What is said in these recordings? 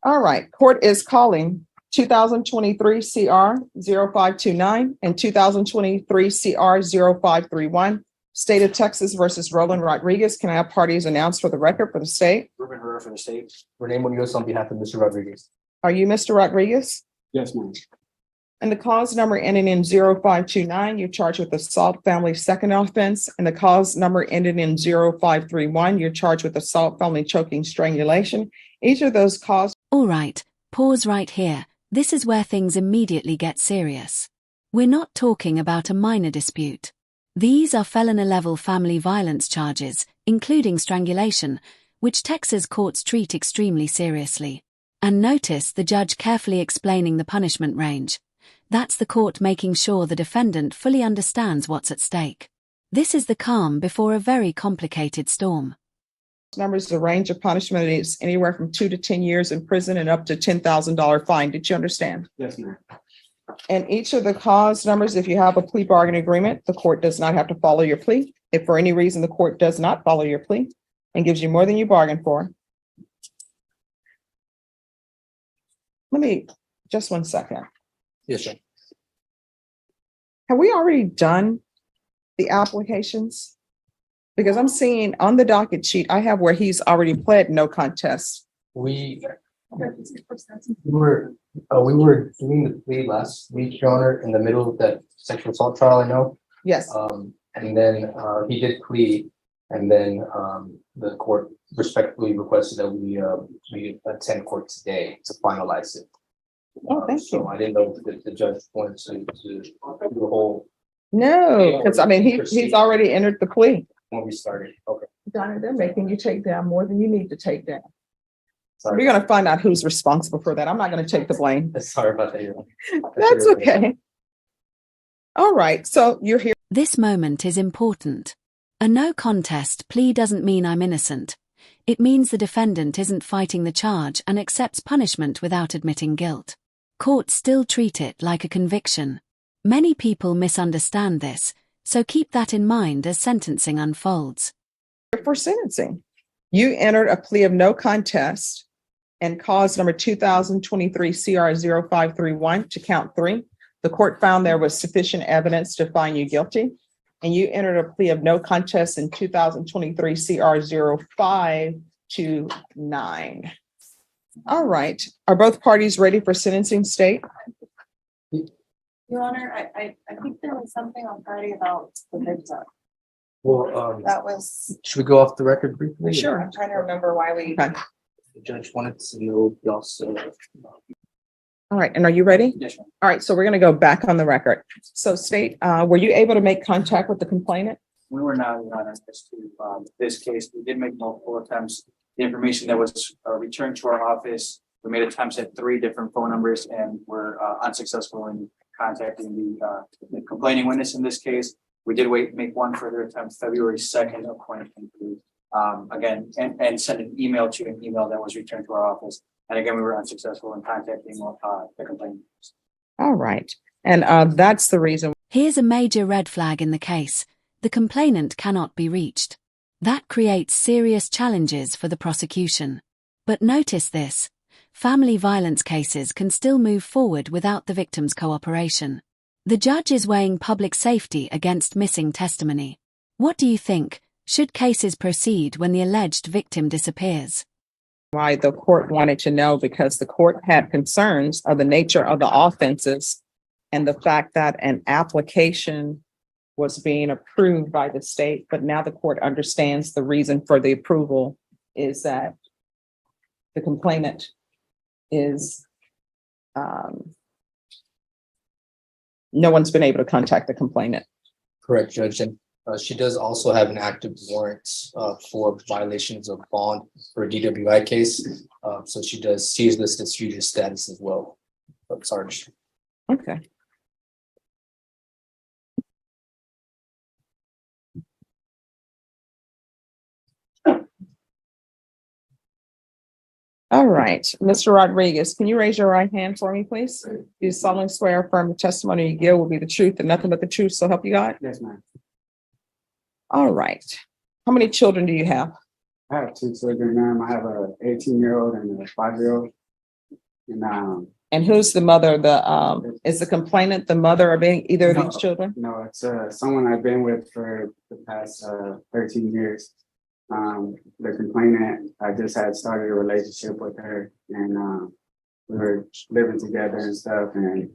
All right, court is calling 2023 CR 0529 and 2023 CR 0531. State of Texas versus Roland Rodriguez. Can I have parties announced for the record for the state? Ruben Herrera for the state. Renee Munoz on behalf of Mr. Rodriguez. Are you Mr. Rodriguez? Yes, ma'am. And the cause number ending in 0529, you're charged with assault family second offense. And the cause number ending in 0531, you're charged with assault family choking strangulation. Each of those causes. All right, pause right here. This is where things immediately get serious. We're not talking about a minor dispute. These are felony-level family violence charges, including strangulation, which Texas courts treat extremely seriously. And notice the judge carefully explaining the punishment range. That's the court making sure the defendant fully understands what's at stake. This is the calm before a very complicated storm. Numbers, the range of punishment is anywhere from 2 to 10 years in prison and up to $10,000 fine. Did you understand? Yes, ma'am. And each of the cause numbers, if you have a plea bargain agreement, the court does not have to follow your plea. If for any reason the court does not follow your plea and gives you more than you bargained for. Just 1 second. Yes, sir. Have we already done the applications? Because I'm seeing on the docket sheet, I have where he's already pled no contest. We were doing the plea last week, Your Honor, in the middle of that sexual assault trial, I know. Yes. And then he did plea, and then the court respectfully requested that we attend court today to finalize it. Oh, thank you. So I didn't know if the judge wanted to do the whole. No, because I mean, he's already entered the plea. When we started, okay. Donna, they're making you take down more than you need to take down. Sorry. We're going to find out who's responsible for that. I'm not going to take the blame. Sorry about that, Your Honor. That's okay. All right, so you're here. This moment is important. A no contest plea doesn't mean I'm innocent. It means the defendant isn't fighting the charge and accepts punishment without admitting guilt. Courts still treat it like a conviction. Many people misunderstand this, so keep that in mind as sentencing unfolds. For sentencing, you entered a plea of no contest and cause number 2023 CR 0531 to count 3. The court found there was sufficient evidence to find you guilty, and you entered a plea of no contest in 2023 CR 0529. All right. Are both parties ready for sentencing, state? Your Honor, I think there was something on Friday about the victim. Well, That was, should we go off the record briefly? Sure. I'm trying to remember why we. Okay. The judge wanted to know also. All right. And are you ready? Yes, ma'am. All right. So we're going to go back on the record. So state, were you able to make contact with the complainant? We were not, Your Honor, as to this case. We did make multiple attempts. The information that was returned to our office, we made attempts at 3 different phone numbers and were unsuccessful in contacting the complaining witness in this case. We did make one further attempt February 2nd of 2023. Again, and sent an email to an email that was returned to our office. And again, we were unsuccessful in contacting the complainant. All right. And that's the reason. Here's a major red flag in the case. The complainant cannot be reached. That creates serious challenges for the prosecution. But notice this. Family violence cases can still move forward without the victim's cooperation. The judge is weighing public safety against missing testimony. What do you think? Should cases proceed when the alleged victim disappears? Why the court wanted to know, because the court had concerns of the nature of the offenses and the fact that an application was being approved by the state, but now the court understands the reason for the approval is that the complainant is no one's been able to contact the complainant. Correct, Judge. And she does also have an active warrant for violations of bond for a DWI case. So she's listed as fugitive status as well. Sarge. Okay. All right, Mr. Rodriguez, can you raise your right hand for me, please? Do you solemnly swear or affirm the testimony you give will be the truth and nothing but the truth, so help you God? Yes, ma'am. All right. How many children do you have? I have 2 children, ma'am. I have a 18-year-old and a 5-year-old. And who's the mother? Is the complainant the mother of either of these children? No, it's someone I've been with for the past 13 years. The complainant, I just had started a relationship with her, and we were living together and stuff. And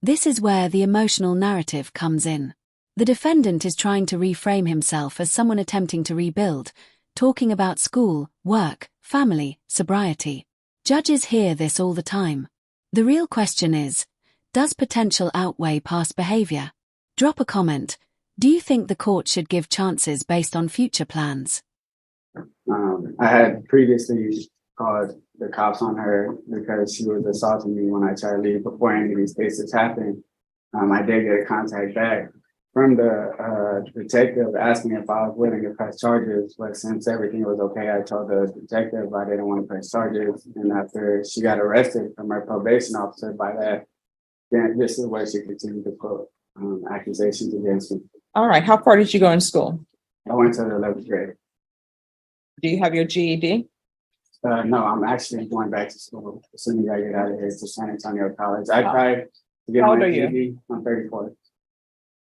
This is where the emotional narrative comes in. The defendant is trying to reframe himself as someone attempting to rebuild, talking about school, work, family, sobriety. Judges hear this all the time. The real question is, does potential outweigh past behavior? Drop a comment. Do you think the court should give chances based on future plans? I had previously called the cops on her because she was assaulting me when I tried to leave before any of these cases happened. I did get a contact back from the detective asking if I was willing to press charges, but since everything was okay, I told the detective I didn't want to press charges. And after she got arrested from her probation officer by that, then this is where she continued to put accusations against me. All right. How far did you go in school? I went to the 11th grade. Do you have your GED? No, I'm actually going back to school as soon as I get out of here to San Antonio College. I tried to get How old my are you? GED. I'm 34. All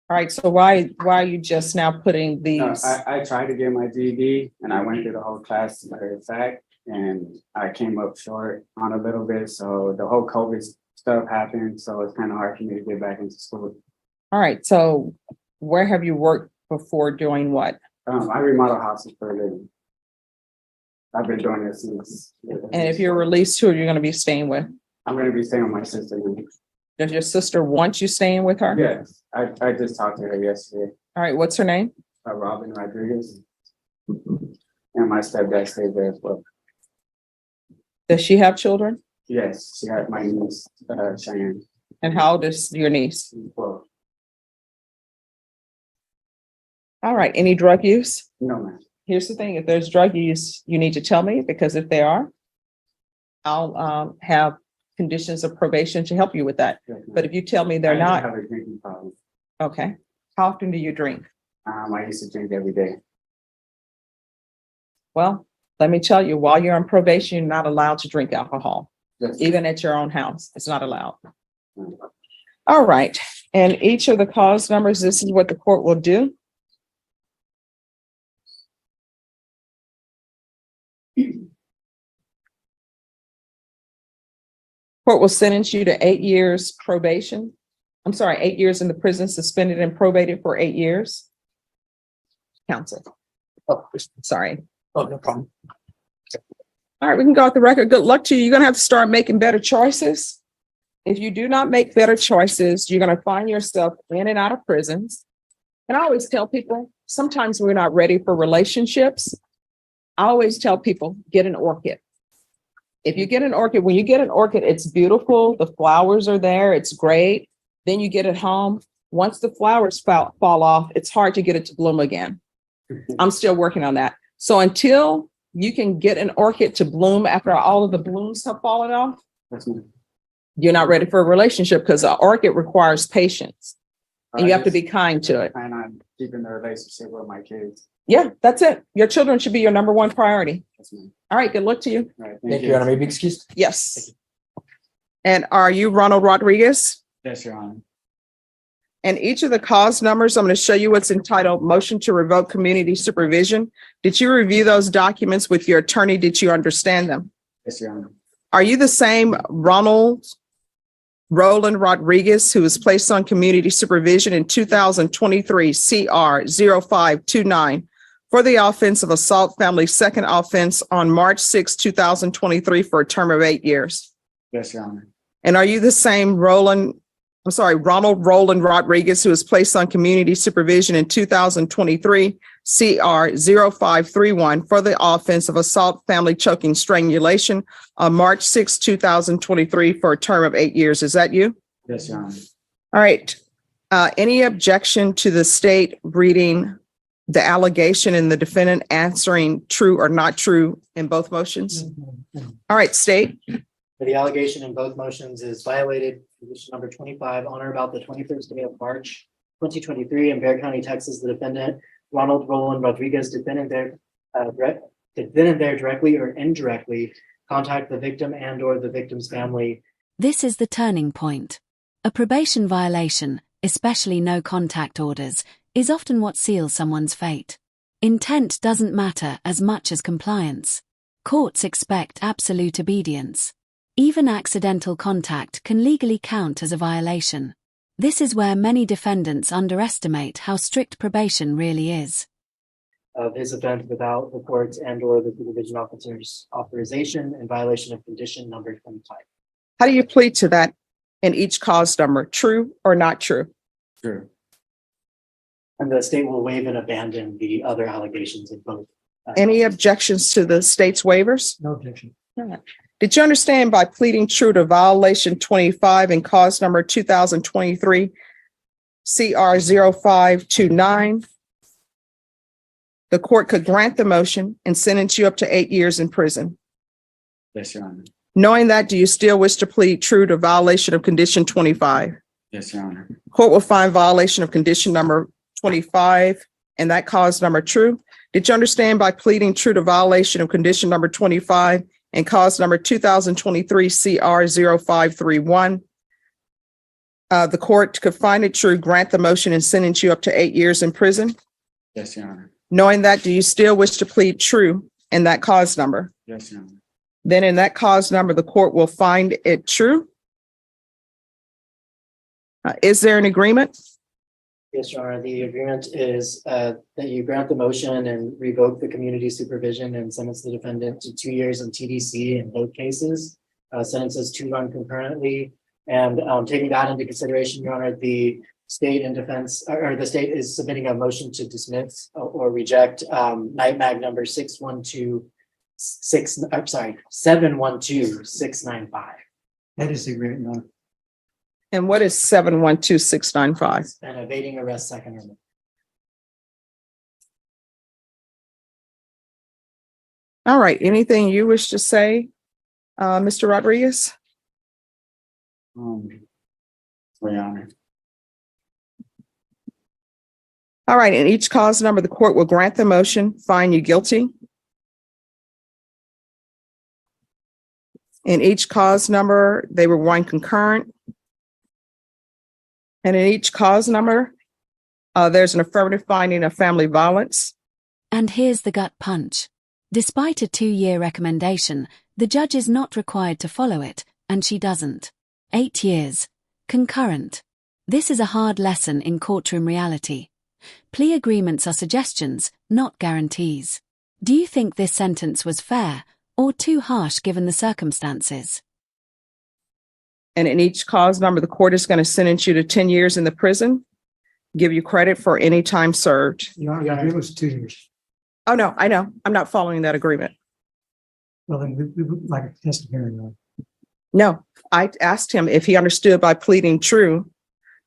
right. So why are you just now putting No, these? I tried to get my GED and I went through the whole class matter of fact, and I came up short on a little bit. So the whole COVID stuff happened. So it's kind of hard for me to get back into school. All right. So where have you worked before doing what? I remodel houses for a living. I've been doing this since. And if you're released, who are you going to be staying with? I'm going to be staying with my sister. Does your sister want you staying with her? Yes, I just talked to her yesterday. All right. What's her name? Robin Rodriguez. And my stepdad stays there as well. Does she have children? Yes, she had my niece, Cheyenne. And how old is your niece? Well, All right. Any drug use? no, man. Here's the thing. If there's drug use, you need to tell me, because if there are, I'll have conditions of probation to help you with that. But if you tell me they're I not, have a drinking problem. okay. How often do you drink? I used to drink every day. Well, let me tell you, while you're on probation, you're not allowed to drink alcohol, Yes. even at your own house. It's not allowed. All right. And each of the cause numbers, this is what the court will do. Court will sentence you to 8 years probation. I'm sorry, 8 years in the prison, suspended and probated for 8 years. Counsel. Oh, sorry. Oh, no problem. All right, we can go off the record. Good luck to you. You're gonna have to start making better choices. If you do not make better choices, you're gonna find yourself in and out of prisons. And I always tell people, sometimes we're not ready for relationships. I always tell people, get an orchid. If you get an orchid, when you get an orchid, it's beautiful. The flowers are there. It's great. Then you get it home. Once the flowers fall off, it's hard to get it to bloom again. I'm still working on that. So until you can get an orchid to bloom after all of the blooms have fallen off, That's me. you're not ready for a relationship, because an orchid requires patience and you have to be kind to it. plan on keeping the relationship with my kids. Yeah, that's it. Your children should be your number one priority. That's me. All right, good luck to you. All right, Thank you, Your Honor. May I be excused? Yes. And are you Ronald Rodriguez? Yes, Your Honor. And each of the cause numbers, I'm going to show you what's entitled Motion to Revoke Community Supervision. Did you review those documents with your attorney? Did you understand them? Yes, Your Honor. Are you the same Roland Rodriguez, who was placed on community supervision in 2023 CR 0529 for the offense of assault family, second offense on March 6, 2023 for a term of 8 years? Yes, Your Honor. And are you the same Ronald Roland Rodriguez, who was placed on community supervision in 2023 CR 0531 for the offense of assault family choking strangulation on March 6, 2023 for a term of 8 years? Is that you? Yes, Your Honor. All right. Any objection to the state reading the allegation and the defendant answering true or not true in both motions? All right, state. The allegation in both motions is violated condition number 25 on or about the 21st day of March 2023 in Bexar County, Texas. The defendant, Ronald Roland Rodriguez, defendant there directly or indirectly contact the victim and or the victim's family. This is the turning point. A probation violation, especially no contact orders, is often what seals someone's fate. Intent doesn't matter as much as compliance. Courts expect absolute obedience. Even accidental contact can legally count as a violation. This is where many defendants underestimate how strict probation really is. Of his offense without the court's and or the supervision officer's authorization in violation of condition number 25. How do you plead to that in each cause number? True or not true? True. And the state will waive and abandon the other allegations of both. Any objections to the state's waivers? No objection. Did you understand by pleading true to violation 25 in cause number 2023 CR 0529? The court could grant the motion and sentence you up to 8 years in prison. Yes, Your Honor. Knowing that, do you still wish to plead true to violation of condition 25? Yes, Your Honor. Court will find violation of condition number 25 and that cause number true. Did you understand by pleading true to violation of condition number 25 and cause number 2023 CR 0531? The court could find it true, grant the motion and sentence you up to 8 years in prison. Yes, Your Honor. Knowing that, do you still wish to plead true in that cause number? Yes, Your Honor. Then in that cause number, the court will find it true. Is there an agreement? Yes, Your Honor. The agreement is that you grant the motion and revoke the community supervision and sentence the defendant to 2 years in TDC in both cases. Sentences to run concurrently. And taking that into consideration, Your Honor, the state and defense or the state is submitting a motion to dismiss or reject night mag number 712-695. That is the agreement, Your Honor. And what is 712695? And evading arrest second or more. All right. Anything you wish to say, Mr. Rodriguez? Your Honor. All right. In each cause number, the court will grant the motion, find you guilty. In each cause number, they were one concurrent. And in each cause number, there's an affirmative finding of family violence. And here's the gut punch. Despite a 2-year recommendation, the judge is not required to follow it, and she doesn't. 8 years. Concurrent. This is a hard lesson in courtroom reality. Plea agreements are suggestions, not guarantees. Do you think this sentence was fair or too harsh given the circumstances? And in each cause number, the court is going to sentence you to 10 years in the prison, give you credit for any time served. Your Honor, it was 2 years. Oh, no, I know. I'm not following that agreement. Well, then we would like a test hearing, Your Honor. No, I asked him if he understood by pleading true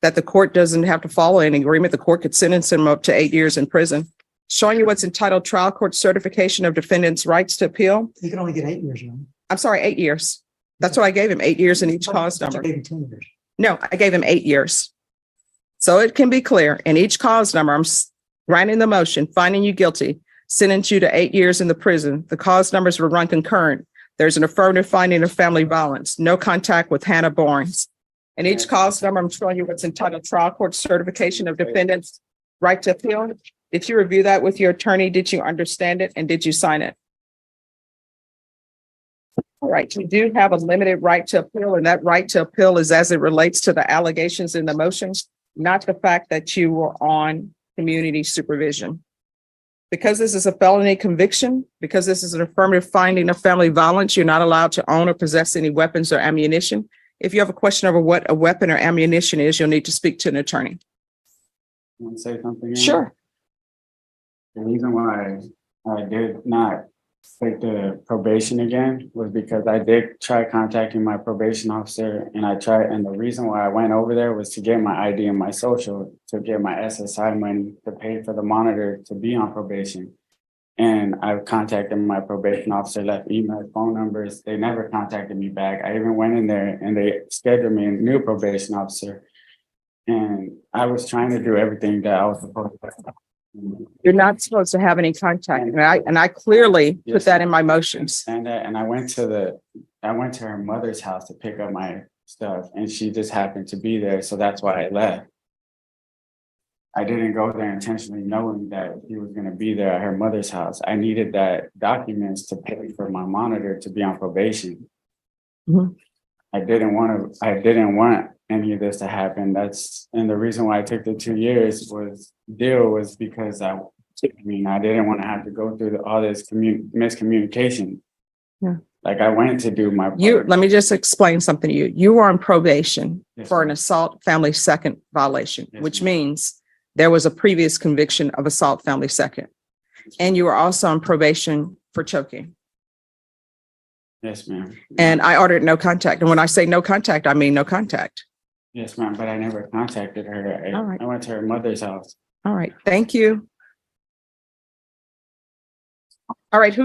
that the court doesn't have to follow any agreement. The court could sentence him up to 8 years in prison. Showing you what's entitled trial court certification of defendant's rights to appeal. He can only get 8 years, Your Honor. I'm sorry, 8 years. That's what I gave him, 8 years in each cause But you number. gave him 10 years. No, I gave him 8 years. So it can be clear in each cause number, I'm granting the motion, finding you guilty, sentence you to 8 years in the prison. The cause numbers will run concurrent. There's an affirmative finding of family violence, no contact with Hannah Barnes. In each cause number, I'm showing you what's entitled trial court certification of defendant's right to appeal. Did you review that with your attorney? Did you understand it? And did you sign it? All right, you do have a limited right to appeal, and that right to appeal is as it relates to the allegations in the motions, not the fact that you were on community supervision. Because this is a felony conviction, because this is an affirmative finding of family violence, you're not allowed to own or possess any weapons or ammunition. If you have a question over what a weapon or ammunition is, you'll need to speak to an attorney. Want to say something? Your Honor? Sure. The reason why I did not take the probation again was because I did try contacting my probation officer, and the reason why I went over there was to get my ID and my social, to get my SSI money to pay for the monitor to be on probation. And I contacted my probation officer, left email, phone numbers. They never contacted me back. I even went in there and they scheduled me a new probation officer. And I was trying to do everything that I was supposed to do. You're not supposed to have any contact. And I clearly put that in my motions. And I went to her mother's house to pick up my stuff, and she just happened to be there, so that's why I left. I didn't go there intentionally knowing that he was gonna be there at her mother's house. I needed that documents to pay for my monitor to be on probation. Mhm. I didn't want any of this to happen. And the reason why I took the 2 years was because I didn't want to have to go through all this miscommunication. Yeah. Like I went to do my part. Let me just explain something to you. You were on probation Yes, for an ma'am. assault family second violation, Yes, which ma'am. means there was a previous conviction of assault family second. And you were also on probation for choking. Yes, ma'am. And I ordered no contact. And when I say no contact, I mean no contact. Yes, ma'am, but I never contacted her. All right. I went to her mother's house. All right. Thank you. All right. Who